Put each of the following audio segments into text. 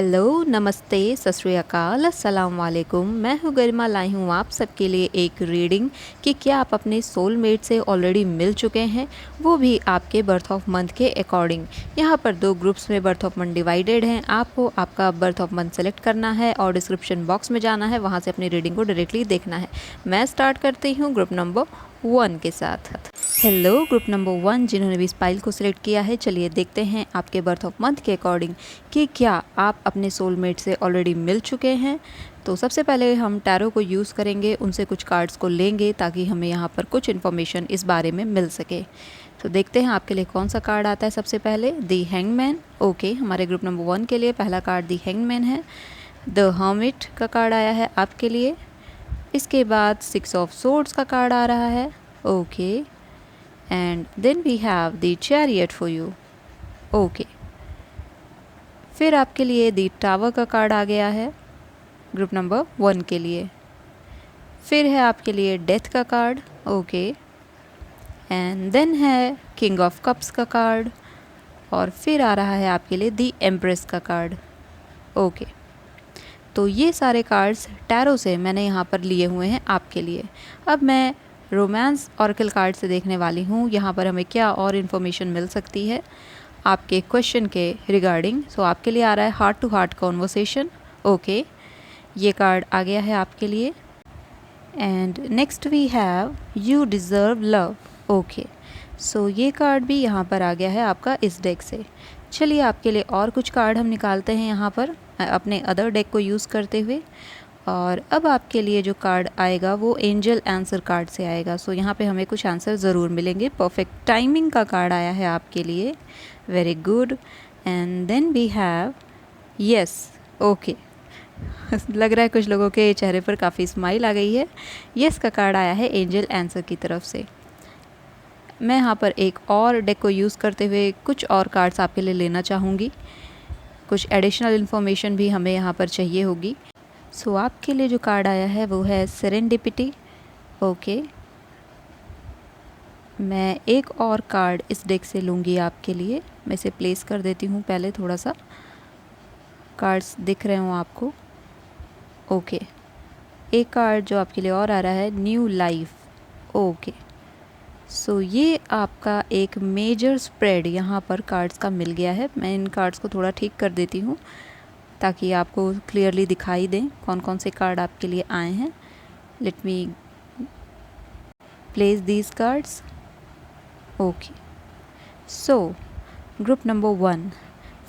Hello, नमस्ते, सत श्री अकाल, अस्सलाम वालेकुम। मैं हूँ गरिमा, लाई हूँ आप सबके लिए एक रीडिंग कि क्या आप अपने सोलमेट से ऑलरेडी मिल चुके हैं, वो भी आपके बर्थ ऑफ मंथ के अकॉर्डिंग। यहाँ पर 2 ग्रुप्स में बर्थ ऑफ मंथ डिवाइडेड हैं। आपको आपका बर्थ ऑफ मंथ सेलेक्ट करना है और डिस्क्रिप्शन बॉक्स में जाना है, वहाँ से अपनी रीडिंग को डायरेक्टली देखना है। मैं स्टार्ट करती हूँ ग्रुप नंबर 1 के साथ। हेलो ग्रुप नंबर 1 जिन्होंने भी इस फाइल को सिलेक्ट किया है, चलिए देखते हैं आपके बर्थ ऑफ मंथ के अकॉर्डिंग कि क्या आप अपने सोलमेट से ऑलरेडी मिल चुके हैं। तो सबसे पहले हम टैरो को यूज़ करेंगे, उनसे कुछ कार्ड्स को लेंगे ताकि हमें यहाँ पर कुछ इन्फॉर्मेशन इस बारे में मिल सके। तो देखते हैं आपके लिए कौन सा कार्ड आता है। सबसे पहले द हैंगमैन। ओके, हमारे ग्रुप नंबर 1 के लिए पहला कार्ड द हैंगमैन है। द हर्मिट का कार्ड आया है आपके लिए। इसके बाद 6 ऑफ सोर्ड्स का कार्ड आ रहा है। Okay, and then we have the chariot for you. Okay, फिर आपके लिए दी टावर का कार्ड आ गया है ग्रुप नंबर 1 के लिए। फिर है आपके लिए डेथ का कार्ड। ओके, एंड देन है किंग ऑफ कप्स का कार्ड और फिर आ रहा है आपके लिए दी एम्प्रेस का कार्ड। ओके, तो ये सारे कार्ड्स टैरो से मैंने यहाँ पर लिए हुए हैं आपके लिए। अब मैं रोमांस ऑरेकल कार्ड से देखने वाली हूँ यहाँ पर हमें क्या और इन्फॉर्मेशन मिल सकती है आपके क्वेश्चन के रिगार्डिंग। सो आपके लिए आ रहा है heart to heart conversation. Okay, ये कार्ड आ गया है आपके लिए। And next we have you deserve love. Okay, so ये कार्ड भी यहाँ पर आ गया है आपका इस डेक से। चलिए आपके लिए और कुछ कार्ड हम निकालते हैं यहाँ पर अपने अदर डेक को यूज़ करते हुए। और अब आपके लिए जो कार्ड आएगा वो एंजल आंसर कार्ड से आएगा। सो यहाँ पे हमें कुछ आंसर ज़रूर मिलेंगे। परफेक्ट टाइमिंग का कार्ड आया है आपके लिए, very good. And then we have yes. Okay, लग रहा है कुछ लोगों के चेहरे पर काफ़ी स्माइल आ गई है। यस का कार्ड आया है एंजल आंसर की तरफ से। मैं यहाँ पर एक और डेक को यूज़ करते हुए कुछ और कार्ड्स आपके लिए लेना चाहूँगी। कुछ एडिशनल इन्फॉर्मेशन भी हमें यहाँ पर चाहिए होगी। सो आपके लिए जो कार्ड आया है वो है सेरेंडिपिटी। ओके, मैं एक और कार्ड इस डेक से लूँगी आपके लिए। मैं इसे प्लेस कर देती हूँ पहले, थोड़ा सा कार्ड्स दिख रहे हों आपको। ओके, एक कार्ड जो आपके लिए और आ रहा है न्यू लाइफ। ओके, सो ये आपका एक मेजर स्प्रेड यहाँ पर कार्ड्स का मिल गया है। मैं इन कार्ड्स को थोड़ा ठीक कर देती हूँ ताकि आपको क्लियरली दिखाई दें कौन कौन से कार्ड आपके लिए आए हैं। Let me place these cards. Okay, so group number 1,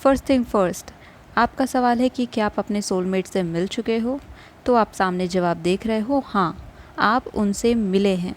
first thing first, आपका सवाल है कि क्या आप अपने सोलमेट से मिल चुके हो। तो आप सामने जवाब देख रहे हो, हाँ आप उनसे मिले हैं।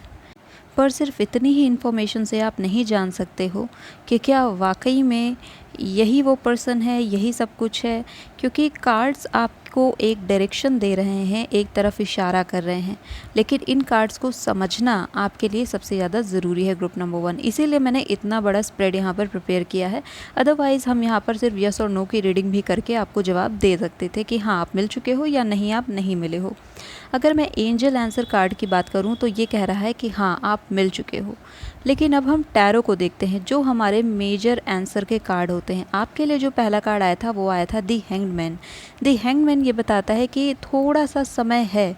पर सिर्फ इतनी ही इन्फॉर्मेशन से आप नहीं जान सकते हो कि क्या वाकई में यही वो पर्सन है, यही सब कुछ है, क्योंकि कार्ड्स आपको एक डायरेक्शन दे रहे हैं, एक तरफ इशारा कर रहे हैं। लेकिन इन कार्ड्स को समझना आपके लिए सबसे ज़्यादा ज़रूरी है ग्रुप नंबर 1। इसीलिए मैंने इतना बड़ा स्प्रेड यहाँ पर प्रिपेयर किया है। अदरवाइज़ हम यहाँ पर सिर्फ यस और नो की रीडिंग भी करके आपको जवाब दे सकते थे कि हाँ आप मिल चुके हो या नहीं आप नहीं मिले हो। अगर मैं एंजल आंसर कार्ड की बात करूं तो ये कह रहा है कि हाँ आप मिल चुके हो। लेकिन अब हम टैरो को देखते हैं जो हमारे मेजर आंसर के कार्ड होते हैं। आपके लिए जो पहला कार्ड आया था वो आया था दी हैंग्ड मैन ये बताता है कि थोड़ा सा समय है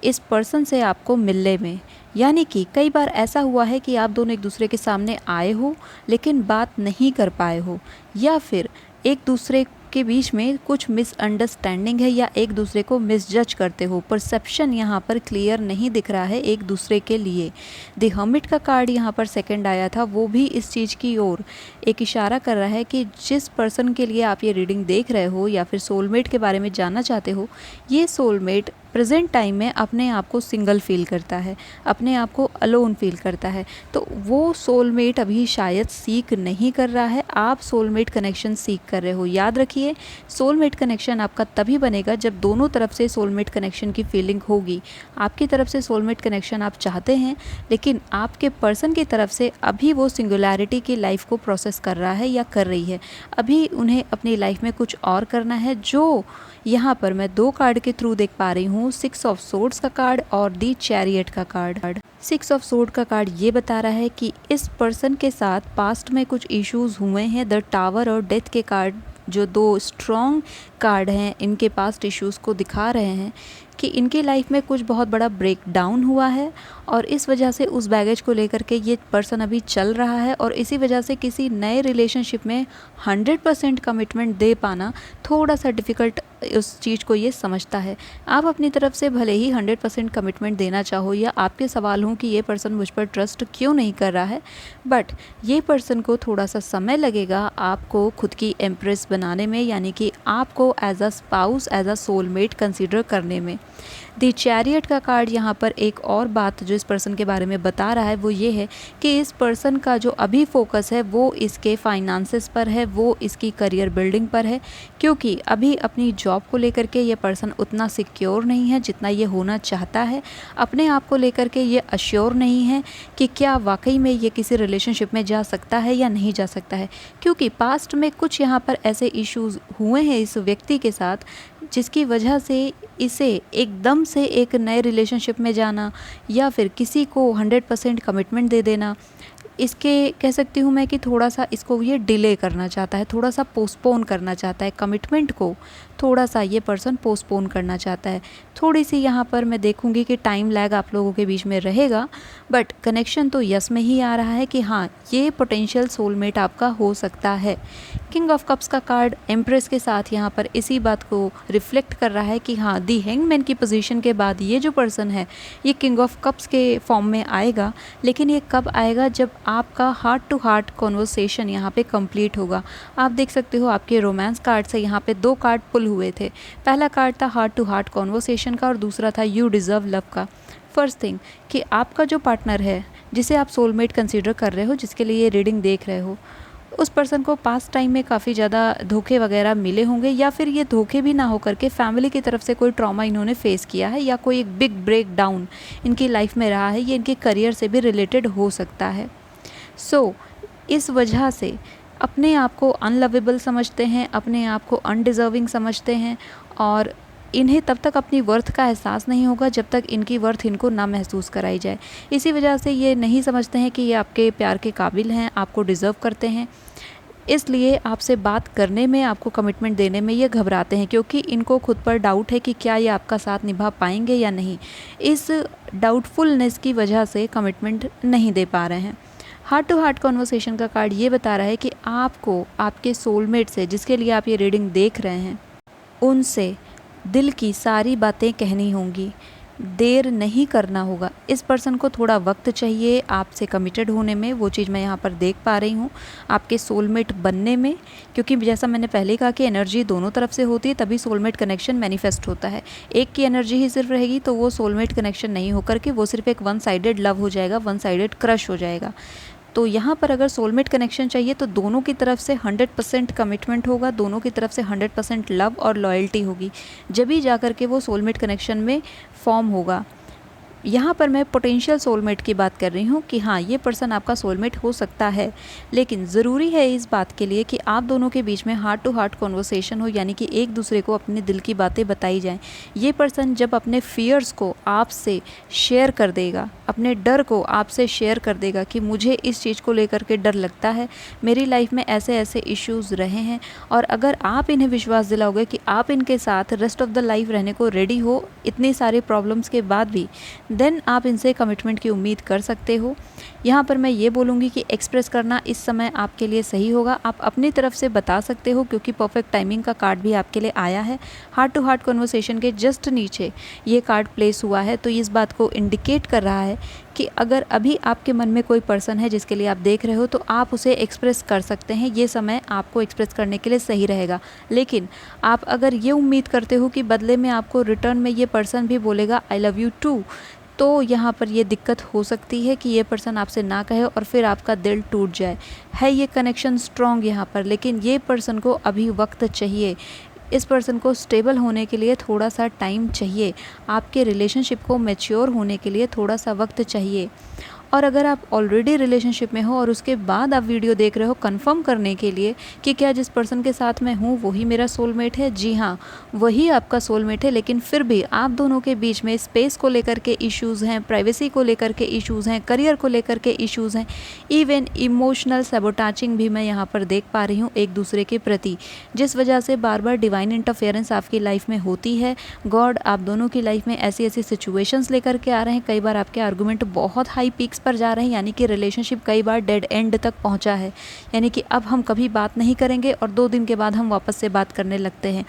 इस पर्सन से आपको मिलने में। यानी कि कई बार ऐसा हुआ है कि आप दोनों एक दूसरे के सामने आए हो लेकिन बात नहीं कर पाए हो, या फिर एक दूसरे के बीच में कुछ मिसअंडरस्टैंडिंग है या एक दूसरे को मिसजज करते हो। परसेप्शन यहाँ पर क्लियर नहीं दिख रहा है एक दूसरे के लिए। द हर्मिट का कार्ड यहाँ पर सेकंड आया था, वो भी इस चीज़ की ओर एक इशारा कर रहा है कि जिस पर्सन के लिए आप ये रीडिंग देख रहे हो या फिर सोलमेट के बारे में जानना चाहते हो, ये सोलमेट प्रेजेंट टाइम में अपने आप को सिंगल फील करता है, अपने आप को अलोन फील करता है। तो वो सोलमेट अभी शायद सीख नहीं कर रहा है, आप सोलमेट कनेक्शन सीख कर रहे हो। याद रखिए, सोलमेट कनेक्शन आपका तभी बनेगा जब दोनों तरफ से सोलमेट कनेक्शन की फीलिंग होगी। आपकी तरफ से सोलमेट कनेक्शन आप चाहते हैं, लेकिन आपके पर्सन की तरफ से अभी वो सिंगुलैरिटी की लाइफ को प्रोसेस कर रहा है या कर रही है। अभी उन्हें अपनी लाइफ में कुछ और करना है, जो यहाँ पर मैं 2 कार्ड के थ्रू देख पा रही हूँ, 6 ऑफ सोर्ड्स का कार्ड और दी चैरियट का कार्ड। 6 ऑफ सोर्ड का कार्ड ये बता रहा है कि इस पर्सन के साथ पास्ट में कुछ इश्यूज हुए हैं। द टावर और डेथ के कार्ड जो 2 स्ट्रॉन्ग कार्ड हैं इनके पास्ट इश्यूज़ को दिखा रहे हैं कि इनकी लाइफ में कुछ बहुत बड़ा ब्रेक डाउन हुआ है और इस वजह से उस बैगेज को लेकर के ये पर्सन अभी चल रहा है और इसी वजह से किसी नए रिलेशनशिप में 100% कमिटमेंट दे पाना थोड़ा सा डिफ़िकल्ट उस चीज़ को ये समझता है। आप अपनी तरफ से भले ही 100% कमिटमेंट देना चाहो या आपके सवाल हों कि ये पर्सन मुझ पर ट्रस्ट क्यों नहीं कर रहा है, बट ये पर्सन को थोड़ा सा समय लगेगा आपको खुद की एम्प्रेस बनाने में, यानी कि आपको as a spouse, as a soulmate consider करने में। द चैरियट का कार्ड यहाँ पर एक और बात जो इस पर्सन के बारे में बता रहा है वो ये है कि इस पर्सन का जो अभी फोकस है वो इसके फाइनेंसेस पर है, वो इसकी करियर बिल्डिंग पर है, क्योंकि अभी अपनी जॉब को लेकर के ये पर्सन उतना सिक्योर नहीं है जितना ये होना चाहता है। अपने आप को लेकर के ये अश्योर नहीं है कि क्या वाकई में ये किसी रिलेशनशिप में जा सकता है या नहीं जा सकता है, क्योंकि पास्ट में कुछ यहाँ पर ऐसे इश्यूज़ हुए हैं इस व्यक्ति के साथ जिसकी वजह से इसे एकदम से एक नए रिलेशनशिप में जाना या फिर किसी को 100% कमिटमेंट दे देना, इसके कह सकती हूँ मैं कि थोड़ा सा इसको ये डिले करना चाहता है, थोड़ा सा पोस्टपोन करना चाहता है, कमिटमेंट को थोड़ा सा ये पर्सन पोस्टपोन करना चाहता है। थोड़ी सी यहाँ पर मैं देखूँगी कि टाइम लैग आप लोगों के बीच में रहेगा, बट कनेक्शन तो यस में ही आ रहा है कि हाँ ये पोटेंशियल सोलमेट आपका हो सकता है। किंग ऑफ कप्स का कार्ड एम्प्रेस के साथ यहाँ पर इसी बात को रिफ्लेक्ट कर रहा है कि हाँ दी हैंगमैन की पोजीशन के बाद ये जो पर्सन है ये किंग ऑफ कप्स के फॉर्म में आएगा, लेकिन ये कब आएगा, जब आपका हार्ट टू हार्ट कॉन्वर्सेशन यहाँ पे कंप्लीट होगा। आप देख सकते हो आपके रोमांस कार्ड से यहाँ पे 2 कार्ड पुल हुए थे। पहला कार्ड था हार्ट टू हार्ट कॉन्वर्सेशन का और दूसरा था यू डिज़र्व लव का। फर्स्ट थिंग कि आपका जो पार्टनर है जिसे आप सोलमेट कंसीडर कर रहे हो, जिसके लिए ये रीडिंग देख रहे हो, उस पर्सन को पास्ट टाइम में काफ़ी ज़्यादा धोखे वगैरह मिले होंगे या फिर ये धोखे भी ना हो करके फैमिली की तरफ से कोई ट्रॉमा इन्होंने फेस किया है या कोई एक बिग ब्रेक डाउन इनकी लाइफ में रहा है, ये इनके करियर से भी रिलेटेड हो सकता है। सो इस वजह से अपने आप को अनलवेबल समझते हैं, अपने आप को अनडिज़र्विंग समझते हैं और इन्हें तब तक अपनी वर्थ का एहसास नहीं होगा जब तक इनकी वर्थ इनको ना महसूस कराई जाए। इसी वजह से ये नहीं समझते हैं कि ये आपके प्यार के काबिल हैं, आपको डिज़र्व करते हैं, इसलिए आपसे बात करने में, आपको कमिटमेंट देने में ये घबराते हैं, क्योंकि इनको खुद पर डाउट है कि क्या ये आपका साथ निभा पाएंगे या नहीं। इस डाउटफुलनेस की वजह से कमिटमेंट नहीं दे पा रहे हैं। हार्ट टू हार्ट कॉन्वर्सेशन का कार्ड ये बता रहा है कि आपको आपके सोलमेट से, जिसके लिए आप ये रीडिंग देख रहे हैं, उनसे दिल की सारी बातें कहनी होंगी, देर नहीं करना होगा। इस पर्सन को थोड़ा वक्त चाहिए आपसे कमिटेड होने में, वो चीज़ मैं यहाँ पर देख पा रही हूँ, आपके सोलमेट बनने में, क्योंकि जैसा मैंने पहले कहा कि एनर्जी दोनों तरफ से होती है तभी सोलमेट कनेक्शन मैनिफेस्ट होता है। एक की एनर्जी ही सिर्फ रहेगी तो वो सोलमेट कनेक्शन नहीं होकर के वो सिर्फ एक वन साइडेड लव हो जाएगा, वन साइडेड क्रश हो जाएगा। तो यहाँ पर अगर सोलमेट कनेक्शन चाहिए तो दोनों की तरफ से 100% कमिटमेंट होगा, दोनों की तरफ से 100% लव और लॉयल्टी होगी, जब ही जा कर के वो सोलमेट कनेक्शन में फॉर्म होगा। यहाँ पर मैं पोटेंशियल सोलमेट की बात कर रही हूँ कि हाँ ये पर्सन आपका सोलमेट हो सकता है, लेकिन ज़रूरी है इस बात के लिए कि आप दोनों के बीच में हार्ट टू हार्ट कॉन्वर्सेशन हो, यानी कि एक दूसरे को अपने दिल की बातें बताई जाएं। ये पर्सन जब अपने फियर्स को आपसे शेयर कर देगा, अपने डर को आपसे शेयर कर देगा कि मुझे इस चीज़ को लेकर के डर लगता है, मेरी लाइफ में ऐसे ऐसे इश्यूज़ रहे हैं, और अगर आप इन्हें विश्वास दिलाओगे कि आप इनके साथ रेस्ट ऑफ द लाइफ रहने को रेडी हो इतनी सारे प्रॉब्लम्स के बाद भी, देन आप इनसे कमिटमेंट की उम्मीद कर सकते हो। यहाँ पर मैं ये बोलूँगी कि एक्सप्रेस करना इस समय आपके लिए सही होगा। आप अपनी तरफ से बता सकते हो क्योंकि परफेक्ट टाइमिंग का कार्ड भी आपके लिए आया है। हार्ट टू हार्ट कन्वर्सेशन के जस्ट नीचे ये कार्ड प्लेस हुआ है, तो इस बात को इंडिकेट कर रहा है कि अगर अभी आपके मन में कोई पर्सन है जिसके लिए आप देख रहे हो तो आप उसे एक्सप्रेस कर सकते हैं। ये समय आपको एक्सप्रेस करने के लिए सही रहेगा। लेकिन आप अगर ये उम्मीद करते हो कि बदले में आपको रिटर्न में ये पर्सन भी बोलेगा आई लव यू टू, तो यहाँ पर ये दिक्कत हो सकती है कि ये पर्सन आपसे ना कहे और फिर आपका दिल टूट जाए। है ये कनेक्शन स्ट्रॉन्ग यहाँ पर, लेकिन ये पर्सन को अभी वक्त चाहिए। इस पर्सन को स्टेबल होने के लिए थोड़ा सा टाइम चाहिए, आपके रिलेशनशिप को मैच्योर होने के लिए थोड़ा सा वक्त चाहिए। और अगर आप ऑलरेडी रिलेशनशिप में हो और उसके बाद आप वीडियो देख रहे हो कंफर्म करने के लिए कि क्या जिस पर्सन के साथ मैं हूँ वही मेरा सोलमेट है, जी हाँ वही आपका सोलमेट है, लेकिन फिर भी आप दोनों के बीच में स्पेस को लेकर के इश्यूज़ हैं, प्राइवेसी को लेकर के इश्यूज़ हैं, करियर को लेकर के इश्यूज़ हैं, इवन इमोशनल सबोटाचिंग भी मैं यहाँ पर देख पा रही हूँ एक दूसरे के प्रति, जिस वजह से बार बार डिवाइन इंटरफेरेंस आपकी लाइफ में होती है। गॉड आप दोनों की लाइफ में ऐसी ऐसी सिचुएशंस लेकर के आ रहे हैं, कई बार आपके आर्गूमेंट बहुत हाई पीक्स पर जा रहे हैं, यानी कि रिलेशनशिप कई बार डेड एंड तक पहुंचा है, यानी कि अब हम कभी बात नहीं करेंगे और 2 दिन के बाद हम वापस से बात करने लगते हैं।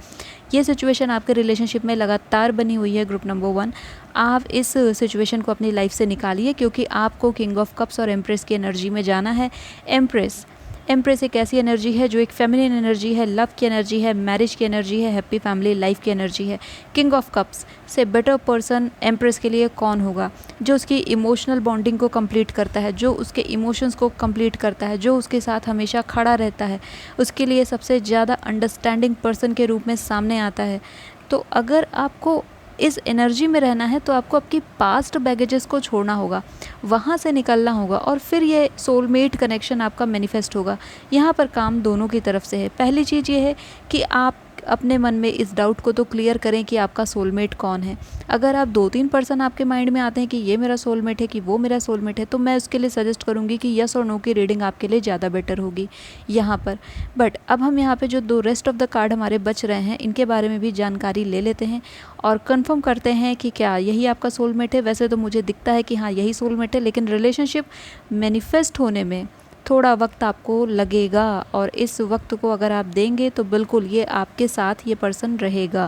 ये सिचुएशन आपके रिलेशनशिप में लगातार बनी हुई है। ग्रुप नंबर 1, आप इस सिचुएशन को अपनी लाइफ से निकालिए, क्योंकि आपको किंग ऑफ कप्स और एम्प्रेस की एनर्जी में जाना है। एम्प्रेस एक ऐसी एनर्जी है जो एक फेमिनिन एनर्जी है, लव की एनर्जी है, मैरिज की एनर्जी है, हैप्पी फैमिली लाइफ की एनर्जी है। किंग ऑफ कप्स से बेटर पर्सन एम्प्रेस के लिए कौन होगा? जो उसकी इमोशनल बॉन्डिंग को कंप्लीट करता है, जो उसके इमोशंस को कंप्लीट करता है, जो उसके साथ हमेशा खड़ा रहता है, उसके लिए सबसे ज़्यादा अंडरस्टैंडिंग पर्सन के रूप में सामने आता है। तो अगर आपको इस एनर्जी में रहना है तो आपको आपकी पास्ट बैगेजेस को छोड़ना होगा, वहाँ से निकलना होगा और फिर ये सोलमेट कनेक्शन आपका मैनिफेस्ट होगा। यहाँ पर काम दोनों की तरफ से है। पहली चीज़ ये है कि आप अपने मन में इस डाउट को तो क्लियर करें कि आपका सोलमेट कौन है। अगर आप 2-3 पर्सन आपके माइंड में आते हैं कि ये मेरा सोलमेट है, कि वो मेरा सोलमेट है, तो मैं उसके लिए सजेस्ट करूँगी कि यस और नो की रीडिंग आपके लिए ज़्यादा बेटर होगी यहाँ पर। बट अब हम यहाँ पे जो 2 रेस्ट ऑफ द कार्ड हमारे बच रहे हैं, इनके बारे में भी जानकारी ले लेते हैं और कंफर्म करते हैं कि क्या यही आपका सोलमेट है। वैसे तो मुझे दिखता है कि हाँ यही सोलमेट है, लेकिन रिलेशनशिप मैनिफेस्ट होने में थोड़ा वक्त आपको लगेगा और इस वक्त को अगर आप देंगे तो बिल्कुल ये आपके साथ ये पर्सन रहेगा।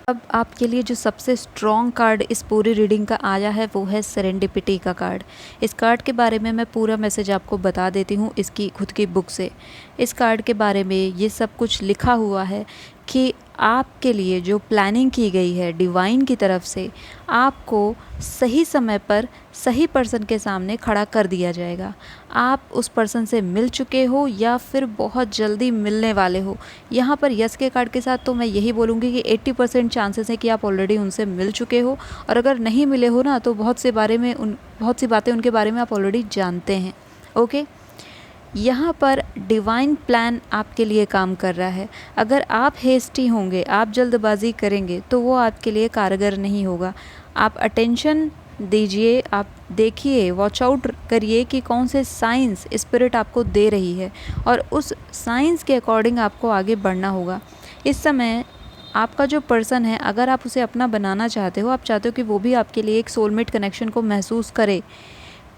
अब आपके लिए जो सबसे स्ट्रॉन्ग कार्ड इस पूरी रीडिंग का आया है वो है सेरेंडिपिटी का कार्ड। इस कार्ड के बारे में मैं पूरा मैसेज आपको बता देती हूँ इसकी खुद की बुक से। इस कार्ड के बारे में ये सब कुछ लिखा हुआ है कि आपके लिए जो प्लानिंग की गई है डिवाइन की तरफ से, आपको सही समय पर सही पर्सन के सामने खड़ा कर दिया जाएगा। आप उस पर्सन से मिल चुके हो या फिर बहुत जल्दी मिलने वाले हो। यहाँ पर यस के कार्ड के साथ तो मैं यही बोलूँगी कि 80% चांसेस है कि आप ऑलरेडी उनसे मिल चुके हो, और अगर नहीं मिले हो ना तो बहुत सी बातें उनके बारे में आप ऑलरेडी जानते हैं। ओके, यहाँ पर डिवाइन प्लान आपके लिए काम कर रहा है। अगर आप हेस्टी होंगे, आप जल्दबाजी करेंगे तो वो आपके लिए कारगर नहीं होगा। आप अटेंशन दीजिए, आप देखिए, वॉच आउट करिए कि कौन से साइंस स्पिरिट आपको दे रही है और उस साइंस के अकॉर्डिंग आपको आगे बढ़ना होगा। इस समय आपका जो पर्सन है, अगर आप उसे अपना बनाना चाहते हो, आप चाहते हो कि वो भी आपके लिए एक सोलमेट कनेक्शन को महसूस करे,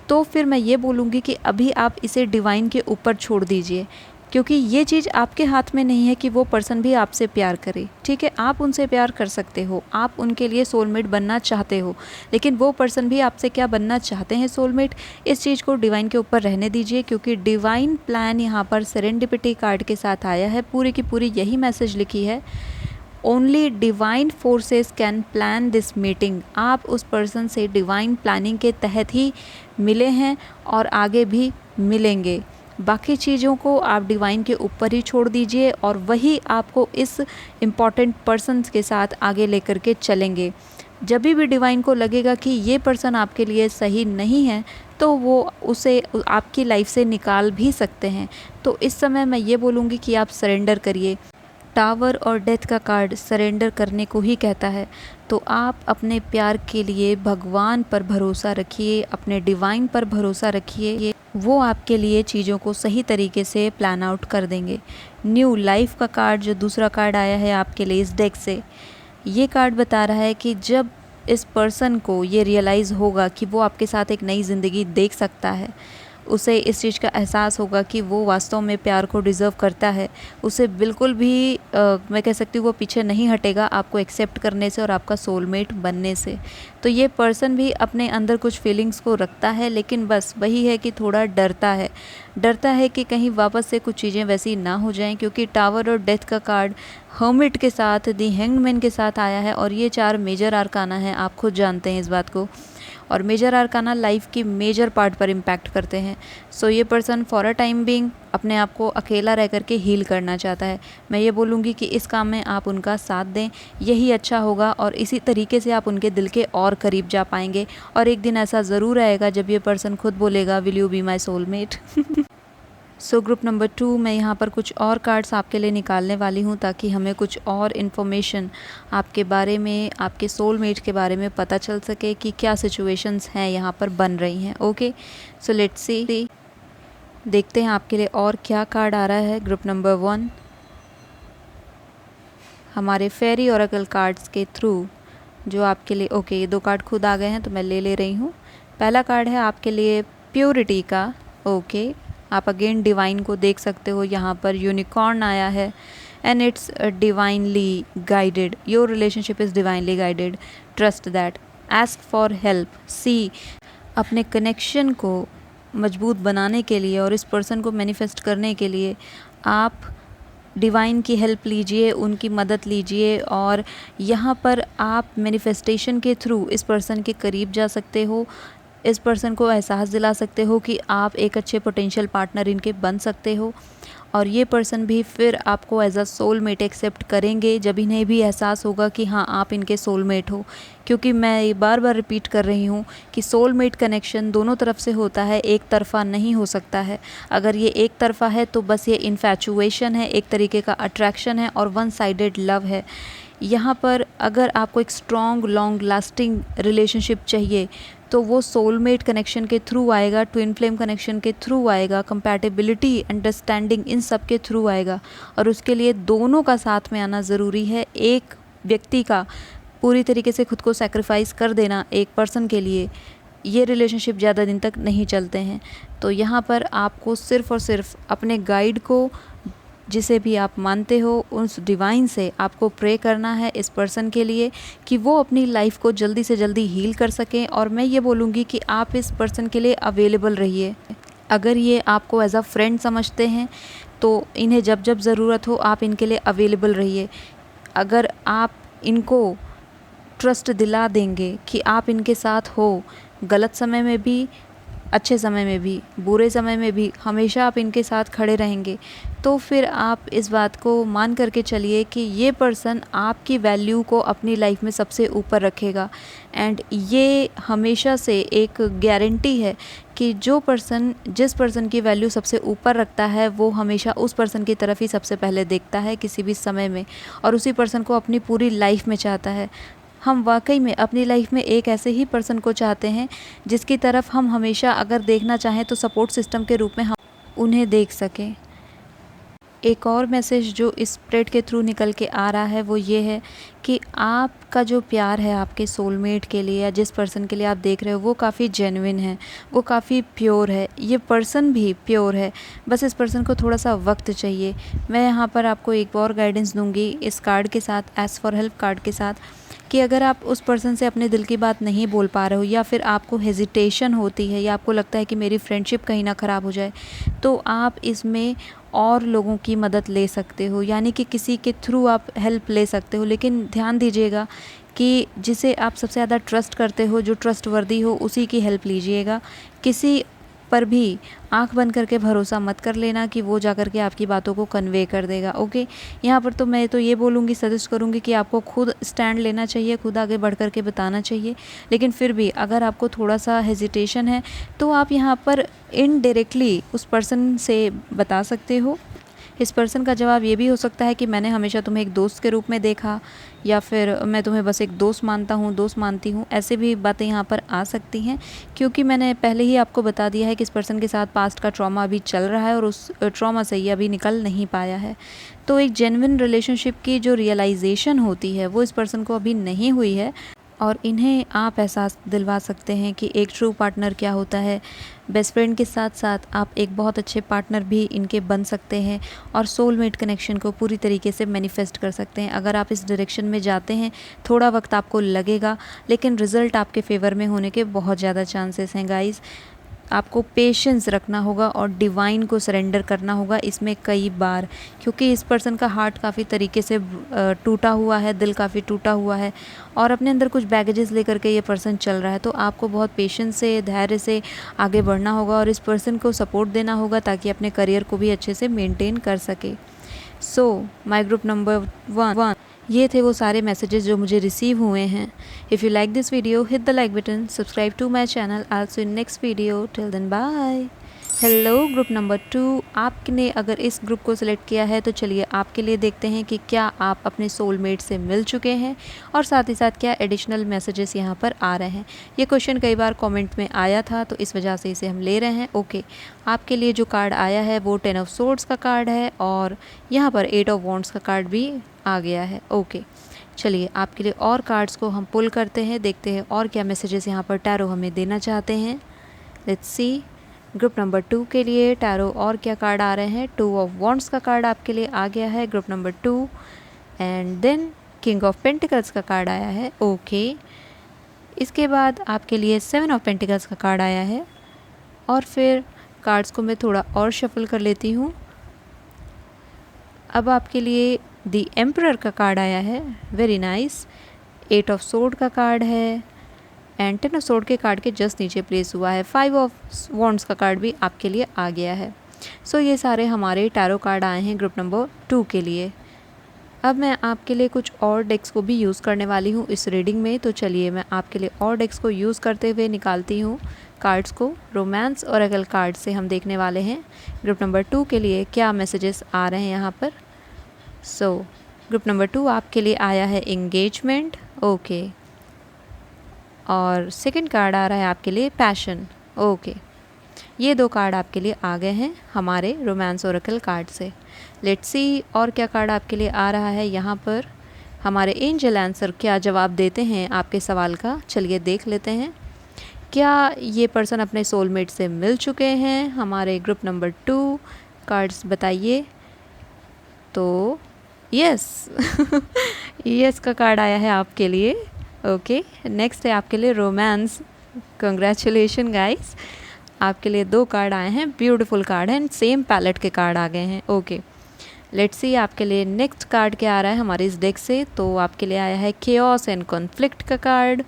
तो फिर मैं ये बोलूँगी कि अभी आप इसे डिवाइन के ऊपर छोड़ दीजिए, क्योंकि ये चीज़ आपके हाथ में नहीं है कि वो पर्सन भी आपसे प्यार करे। ठीक है, आप उनसे प्यार कर सकते हो, आप उनके लिए सोलमेट बनना चाहते हो, लेकिन वो पर्सन भी आपसे क्या बनना चाहते हैं सोलमेट, इस चीज़ को डिवाइन के ऊपर रहने दीजिए। क्योंकि डिवाइन प्लान यहाँ पर सेरेंडिपिटी कार्ड के साथ आया है। पूरी की पूरी यही मैसेज लिखी है, only divine forces can plan this meeting. आप उस पर्सन से डिवाइन प्लानिंग के तहत ही मिले हैं और आगे भी मिलेंगे। बाकी चीज़ों को आप डिवाइन के ऊपर ही छोड़ दीजिए और वही आपको इस इम्पॉर्टेंट पर्सन्स के साथ आगे लेकर के चलेंगे। जब भी डिवाइन को लगेगा कि ये पर्सन आपके लिए सही नहीं है तो वो उसे आपकी लाइफ से निकाल भी सकते हैं। तो इस समय मैं ये बोलूँगी कि आप सरेंडर करिए। टावर और डेथ का कार्ड सरेंडर करने को ही कहता है। तो आप अपने प्यार के लिए भगवान पर भरोसा रखिए, अपने डिवाइन पर भरोसा रखिए, वो आपके लिए चीज़ों को सही तरीके से प्लान आउट कर देंगे। न्यू लाइफ का कार्ड जो दूसरा कार्ड आया है आपके लिए इस डेक से, ये कार्ड बता रहा है कि जब इस पर्सन को ये रियलाइज़ होगा कि वो आपके साथ एक नई ज़िंदगी देख सकता है, उसे इस चीज़ का एहसास होगा कि वो वास्तव में प्यार को डिज़र्व करता है, उसे बिल्कुल भी मैं कह सकती हूँ वो पीछे नहीं हटेगा आपको एक्सेप्ट करने से और आपका सोलमेट बनने से। तो ये पर्सन भी अपने अंदर कुछ फीलिंग्स को रखता है, लेकिन बस वही है कि थोड़ा डरता है कि कहीं वापस से कुछ चीज़ें वैसी ना हो जाएं, क्योंकि टावर और डेथ का कार्ड हर्मिट के साथ, दी हैंग्ड मैन के साथ आया है और ये 4 मेजर आर्काना है, आप खुद जानते हैं इस बात को। और मेजर आर्काना लाइफ की मेजर पार्ट पर इम्पैक्ट करते हैं। सो ये person for a time being अपने आप को अकेला रह करके हील करना चाहता है। मैं ये बोलूँगी कि इस काम में आप उनका साथ दें, यही अच्छा होगा और इसी तरीके से आप उनके दिल के और करीब जा पाएंगे। और एक दिन ऐसा ज़रूर आएगा जब ये पर्सन खुद बोलेगा will you be my soulmate. So group number 2 मैं यहाँ पर कुछ और कार्ड्स आपके लिए निकालने वाली हूँ ताकि हमें कुछ और इन्फॉर्मेशन आपके बारे में, आपके सोलमेट के बारे में पता चल सके कि क्या सिचुएशंस हैं यहाँ पर बन रही हैं। ओके, सो लेट्स सी, देखते हैं आपके लिए और क्या कार्ड आ रहा है। ग्रुप नंबर 1 हमारे फेरी ओरेकल कार्ड्स के थ्रू जो आपके लिए, ओके ये 2 कार्ड खुद आ गए हैं तो मैं ले रही हूँ। पहला कार्ड है आपके लिए प्योरिटी का। ओके, आप अगेन डिवाइन को देख सकते हो, यहाँ पर यूनिकॉर्न आया है and it's divinely guided, your relationship is divinely guided, trust that, ask for help, see. अपने कनेक्शन को मजबूत बनाने के लिए और इस पर्सन को मैनिफेस्ट करने के लिए आप डिवाइन की हेल्प लीजिए, उनकी मदद लीजिए और यहाँ पर आप मैनिफेस्टेशन के थ्रू इस पर्सन के करीब जा सकते हो। इस पर्सन को एहसास दिला सकते हो कि आप एक अच्छे पोटेंशियल पार्टनर इनके बन सकते हो और ये पर्सन भी फिर आपको एज अ सोलमेट एक्सेप्ट करेंगे जब इन्हें भी एहसास होगा कि हाँ आप इनके सोलमेट हो। क्योंकि मैं ये बार बार रिपीट कर रही हूँ कि सोलमेट कनेक्शन दोनों तरफ से होता है, एक तरफ़ा नहीं हो सकता है। अगर ये एक तरफ़ा है तो बस ये इन्फैचुएशन है, एक तरीके का अट्रैक्शन है और वन साइडेड लव है। यहाँ पर अगर आपको एक स्ट्रॉन्ग लॉन्ग लास्टिंग रिलेशनशिप चाहिए तो वो सोलमेट कनेक्शन के थ्रू आएगा, ट्विन फ्लेम कनेक्शन के थ्रू आएगा, कंपैटिबिलिटी, अंडरस्टैंडिंग, इन सब के थ्रू आएगा और उसके लिए दोनों का साथ में आना ज़रूरी है। एक व्यक्ति का पूरी तरीके से खुद को सैक्रिफाइस कर देना एक पर्सन के लिए, ये रिलेशनशिप ज़्यादा दिन तक नहीं चलते हैं। तो यहाँ पर आपको सिर्फ़ और सिर्फ अपने गाइड को, जिसे भी आप मानते हो, उस डिवाइन से आपको प्रे करना है इस पर्सन के लिए कि वो अपनी लाइफ को जल्दी से जल्दी हील कर सकें। और मैं ये बोलूँगी कि आप इस पर्सन के लिए अवेलेबल रहिए। अगर ये आपको एज अ फ्रेंड समझते हैं तो इन्हें जब जब ज़रूरत हो आप इनके लिए अवेलेबल रहिए। अगर आप इनको ट्रस्ट दिला देंगे कि आप इनके साथ हो, गलत समय में भी, अच्छे समय में भी, बुरे समय में भी, हमेशा आप इनके साथ खड़े रहेंगे, तो फिर आप इस बात को मान करके चलिए कि ये पर्सन आपकी वैल्यू को अपनी लाइफ में सबसे ऊपर रखेगा। एंड ये हमेशा से एक गारंटी है कि जिस पर्सन की वैल्यू सबसे ऊपर रखता है वो हमेशा उस पर्सन की तरफ ही सबसे पहले देखता है किसी भी समय में और उसी पर्सन को अपनी पूरी लाइफ में चाहता है। हम वाकई में अपनी लाइफ में एक ऐसे ही पर्सन को चाहते हैं जिसकी तरफ हम हमेशा अगर देखना चाहें तो सपोर्ट सिस्टम के रूप में हम उन्हें देख सकें। एक और मैसेज जो इस स्प्रेड के थ्रू निकल के आ रहा है वो ये है कि आपका जो प्यार है आपके सोलमेट के लिए या जिस पर्सन के लिए आप देख रहे हो वो काफ़ी जेन्युइन है, वो काफ़ी प्योर है, ये पर्सन भी प्योर है। बस इस पर्सन को थोड़ा सा वक्त चाहिए। मैं यहाँ पर आपको एक और गाइडेंस दूँगी इस कार्ड के साथ, एस्क फॉर हेल्प कार्ड के साथ, कि अगर आप उस पर्सन से अपने दिल की बात नहीं बोल पा रहे हो या फिर आपको हेजिटेशन होती है या आपको लगता है कि मेरी फ्रेंडशिप कहीं ना ख़राब हो जाए, तो आप इसमें और लोगों की मदद ले सकते हो, यानी कि किसी के थ्रू आप हेल्प ले सकते हो। लेकिन ध्यान दीजिएगा कि जिसे आप सबसे ज़्यादा ट्रस्ट करते हो, जो ट्रस्टवर्दी हो, उसी की हेल्प लीजिएगा। किसी पर भी आंख बंद करके भरोसा मत कर लेना कि वो जाकर के आपकी बातों को कन्वे कर देगा। ओके, यहाँ पर तो मैं तो ये बोलूँगी, सजेस्ट करूँगी कि आपको खुद स्टैंड लेना चाहिए, खुद आगे बढ़ कर के बताना चाहिए। लेकिन फिर भी अगर आपको थोड़ा सा हेजिटेशन है तो आप यहाँ पर इनडायरेक्टली उस पर्सन से बता सकते हो। इस पर्सन का जवाब ये भी हो सकता है कि मैंने हमेशा तुम्हें एक दोस्त के रूप में देखा, या फिर मैं तुम्हें बस एक दोस्त मानता हूँ, दोस्त मानती हूँ। ऐसे भी बातें यहाँ पर आ सकती हैं क्योंकि मैंने पहले ही आपको बता दिया है कि इस पर्सन के साथ पास्ट का ट्रॉमा अभी चल रहा है और उस ट्रॉमा से ये अभी निकल नहीं पाया है। तो एक जेन्युइन रिलेशनशिप की जो रियलाइजेशन होती है वो इस पर्सन को अभी नहीं हुई है और इन्हें आप एहसास दिलवा सकते हैं कि एक ट्रू पार्टनर क्या होता है। बेस्ट फ्रेंड के साथ साथ आप एक बहुत अच्छे पार्टनर भी इनके बन सकते हैं और सोलमेट कनेक्शन को पूरी तरीके से मैनिफेस्ट कर सकते हैं। अगर आप इस डायरेक्शन में जाते हैं, थोड़ा वक्त आपको लगेगा लेकिन रिज़ल्ट आपके फेवर में होने के बहुत ज़्यादा चांसेस हैं गाइज़। आपको पेशेंस रखना होगा और डिवाइन को सरेंडर करना होगा इसमें कई बार, क्योंकि इस पर्सन का हार्ट काफ़ी तरीके से टूटा हुआ है, दिल काफ़ी टूटा हुआ है और अपने अंदर कुछ बैगेजेस लेकर के ये पर्सन चल रहा है। तो आपको बहुत पेशेंस से, धैर्य से आगे बढ़ना होगा और इस पर्सन को सपोर्ट देना होगा ताकि अपने करियर को भी अच्छे से मेंटेन कर सके। सो माय ग्रुप नंबर 1, ये थे वो सारे मैसेजेस जो मुझे रिसीव हुए हैं। If you like this video, hit the like button, subscribe to my channel. I will see you in next video, till then bye. Hello group number 2, आपने अगर इस ग्रुप को सिलेक्ट किया है तो चलिए आपके लिए देखते हैं कि क्या आप अपने सोलमेट से मिल चुके हैं और साथ ही साथ क्या एडिशनल मैसेजेस यहाँ पर आ रहे हैं। ये क्वेश्चन कई बार कमेंट में आया था तो इस वजह से इसे हम ले रहे हैं। ओके, आपके लिए जो कार्ड आया है वो 10 ऑफ सोर्ड्स का कार्ड है और यहाँ पर 8 ऑफ वॉन्ड्स का कार्ड भी आ गया है। ओके, चलिए आपके लिए और कार्ड्स को हम पुल करते हैं, देखते हैं और क्या मैसेजेस यहाँ पर टैरो हमें देना चाहते हैं। लेट्स सी ग्रुप नंबर 2 के लिए टैरो और क्या कार्ड आ रहे हैं। 2 ऑफ वॉन्ड्स का कार्ड आपके लिए आ गया है group number 2 and then king of pentacles का कार्ड आया है। ओके, इसके बाद आपके लिए 7 ऑफ पेंटिकल्स का कार्ड आया है और फिर कार्ड्स को मैं थोड़ा और शफल कर लेती हूँ। अब आपके लिए द एम्परर का कार्ड आया है, वेरी नाइस। 8 ऑफ सोर्ड का कार्ड है एंड 10 ऑफ सोर्ड के कार्ड के जस्ट नीचे प्लेस हुआ है। 5 ऑफ वॉन्ड्स का कार्ड भी आपके लिए आ गया है। सो ये सारे हमारे टैरो कार्ड आए हैं ग्रुप नंबर 2 के लिए। अब मैं आपके लिए कुछ और डेक्स को भी यूज़ करने वाली हूँ इस रीडिंग में, तो चलिए मैं आपके लिए और डेक्स को यूज़ करते हुए निकालती हूँ कार्ड्स को। रोमांस ओरेकल कार्ड से हम देखने वाले हैं ग्रुप नंबर 2 के लिए क्या मैसेजेस आ रहे हैं यहाँ पर। सो ग्रुप नंबर 2 आपके लिए आया है एंगेजमेंट। ओके, और सेकंड कार्ड आ रहा है आपके लिए पैशन। ओके, ये 2 कार्ड आपके लिए आ गए हैं हमारे रोमांस ओरेकल कार्ड से। लेट्स सी और क्या कार्ड आपके लिए आ रहा है यहाँ पर। हमारे एंजल आंसर क्या जवाब देते हैं आपके सवाल का, चलिए देख लेते हैं। क्या ये पर्सन अपने सोलमेट से मिल चुके हैं? हमारे ग्रुप नंबर 2 कार्ड्स बताइए। तो यस यस का कार्ड आया है आपके लिए। ओके, नेक्स्ट है आपके लिए रोमांस। कंग्रेचुलेशन गाइस, आपके लिए 2 कार्ड आए हैं, ब्यूटीफुल कार्ड हैं, सेम पैलेट के कार्ड आ गए हैं। ओके, लेट्स सी आपके लिए नेक्स्ट कार्ड क्या आ रहा है हमारे इस डेक से। तो आपके लिए आया है केओस एंड कॉन्फ्लिक्ट का कार्ड।